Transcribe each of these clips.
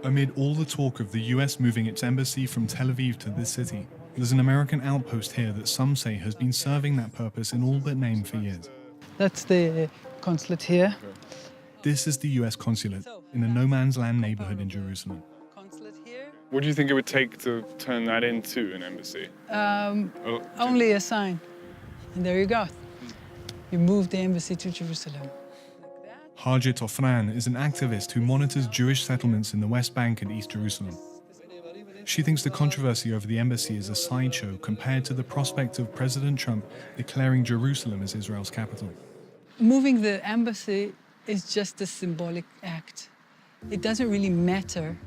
Amid all the talk of the US moving its embassy from Tel Aviv to this city, there's an American outpost here that some say has been serving that purpose in all but name for years. That's the consulate here. This is the US consulate in a no-man's land neighborhood in Jerusalem. What do you think it would take to turn that into an embassy? Only a sign. And there you go. You move the embassy to Jerusalem. Harjit Ofran is an activist who monitors Jewish settlements in the West Bank and East Jerusalem. She thinks the controversy over the embassy is a sideshow compared to the prospect of President Trump declaring Jerusalem as Israel's capital. Moving the embassy is just a symbolic act. It doesn't really matter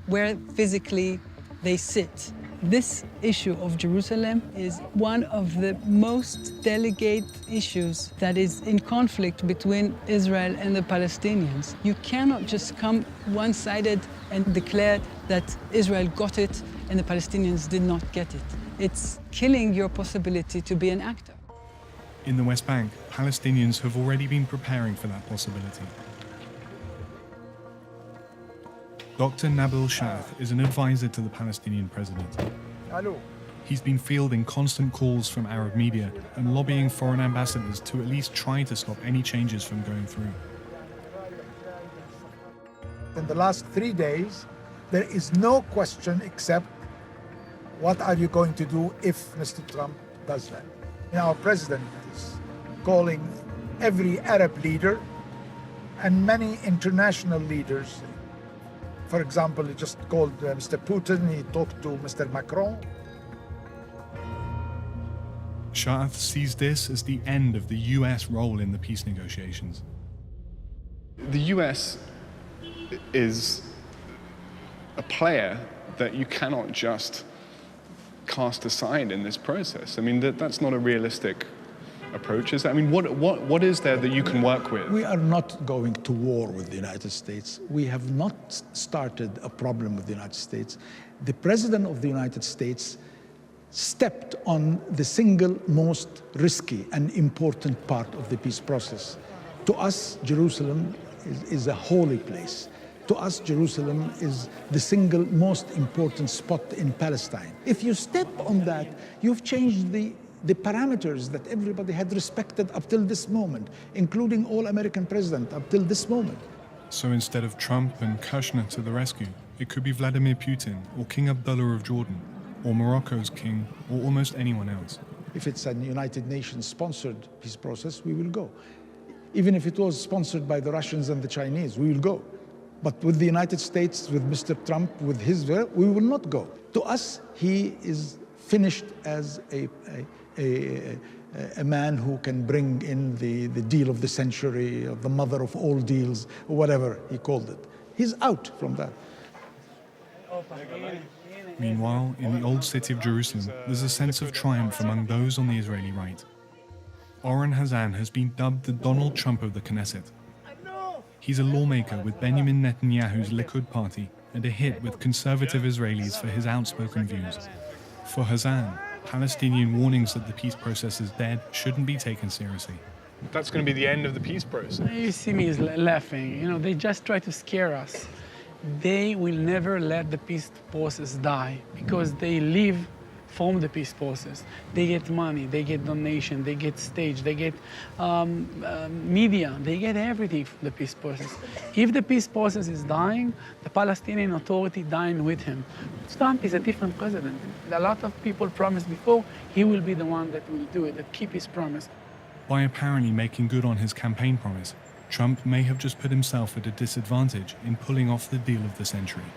where physically they sit. This issue of Jerusalem is one of the most delicate issues that is in conflict between Israel and the Palestinians. You cannot just come one-sided and declare that Israel got it and the Palestinians did not get it. It's killing your possibility to be an actor. In the West Bank, Palestinians have already been preparing for that possibility. Dr. Nabil Shaath is an advisor to the Palestinian president. He's been fielding constant calls from Arab media and lobbying foreign ambassadors to at least try to stop any changes from going through. In the last 3 days, there is no question except what are you going to do if Mr. Trump does that? Our president is calling every Arab leader and many international leaders. For example, he just called Mr. Putin, he talked to Mr. Macron. Shaath sees this as the end of the US role in the peace negotiations. The US is a player that you cannot just cast aside in this process. I mean, that's not a realistic approach, is that? I mean, what is there that you can work with? We are not going to war with the United States. We have not started a problem with the United States. The President of the United States stepped on the single most risky and important part of the peace process. To us, Jerusalem is a holy place. To us, Jerusalem is the single most important spot in Palestine. If you step on that, you've changed the parameters that everybody had respected up till this moment, including all American presidents up till this moment. So instead of Trump and Kushner to the rescue, it could be Vladimir Putin or King Abdullah of Jordan or Morocco's king or almost anyone else. If it's a United Nations sponsored peace process, we will go. Even if it was sponsored by the Russians and the Chinese, we will go. But with the United States, with Mr. Trump, with his will, we will not go. To us, he is finished as a man who can bring in the deal of the century, or the mother of all deals, or whatever he called it. He's out from that. Meanwhile, in the old city of Jerusalem, there's a sense of triumph among those on the Israeli right. Oren Hazan has been dubbed the Donald Trump of the Knesset. He's a lawmaker with Benjamin Netanyahu's Likud party and a hit with conservative Israelis for his outspoken views. For Hazan, Palestinian warnings that the peace process is dead shouldn't be taken seriously. That's going to be the end of the peace process. You see me laughing. You know, they just try to scare us. They will never let the peace process die because they live from the peace process. They get money, they get donation, they get stage, they get media, they get everything from the peace process. If the peace process is dying, the Palestinian Authority dying with him. Trump is a different president. A lot of people promised before, he will be the one that will do it, that keep his promise. By apparently making good on his campaign promise, Trump may have just put himself at a disadvantage in pulling off the deal of the century.